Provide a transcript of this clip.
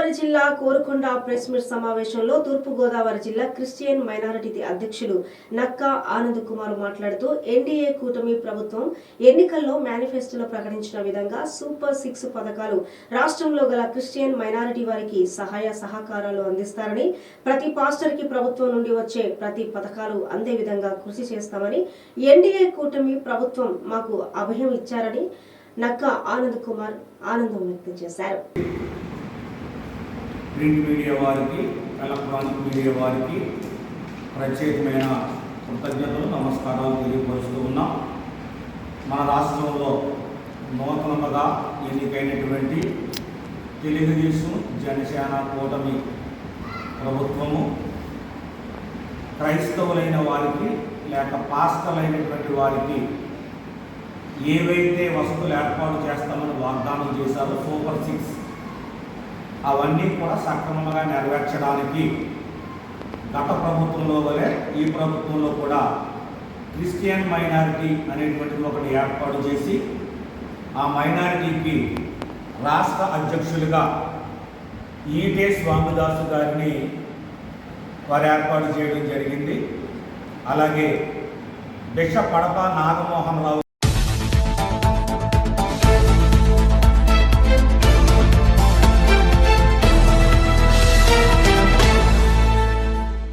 గోదావరి జిల్లా Korukonda press meet సమావేశంలో తూర్పు గోదావరి జిల్లా క్రిస్టియన్ మైనారిటీ అధ్యక్షులు నక్కా ఆనంద్ కుమార్ మాట్లాడుతూ ఎన్డీఏ కూటమి ప్రభుత్వం ఎన్నికల్లో మేనిఫెస్టోలో ప్రకటించిన విధంగా సూపర్ 6 పథకాలు రాష్ట్రంలో గల క్రిస్టియన్ మైనారిటీ వారికి సహాయ సహకారాలు అందిస్తారని, ప్రతి పాస్టర్ కి ప్రభుత్వం నుండి వచ్చే ప్రతి పథకాలు అందే విధంగా కృషి చేస్తామని, ఎన్డీఏ కూటమి ప్రభుత్వం మాకు అభయం ఇచ్చారని నక్కా ఆనంద్ కుమార్ ఆనందం వ్యక్తం చేశారు. ప్రింట్ మీడియా వారికి, ఎలక్ట్రానిక్ మీడియా వారికి ప్రత్యేకమైన కృతజ్ఞతలు, నమస్కారాలు తెలియపరుస్తూ ఉన్నాం. మన రాష్ట్రంలో నూతనంగా ఎన్నికైనటువంటి తెలుగుదేశం జనసేన కూటమి ప్రభుత్వము క్రైస్తవులైన వారికి లేక పాస్టర్లైనటువంటి వారికి ఏవైతే వసతులు ఏర్పాటు చేస్తామని వాగ్దానం చేశారో సూపర్ 6 అవన్నీ కూడా సక్రమంగా నెరవేర్చడానికి గత ప్రభుత్వంలో వలె ఈ ప్రభుత్వంలో కూడా క్రిస్టియన్ మైనారిటీ అనేటువంటిది ఒకటి ఏర్పాటు చేసి ఆ మైనారిటీకి రాష్ట్ర అధ్యక్షులుగా ఈటే స్వామిదాసు గారిని వారు ఏర్పాటు చేయడం జరిగింది. అలాగే బిషప్ పడప నాగమోహన్ రావు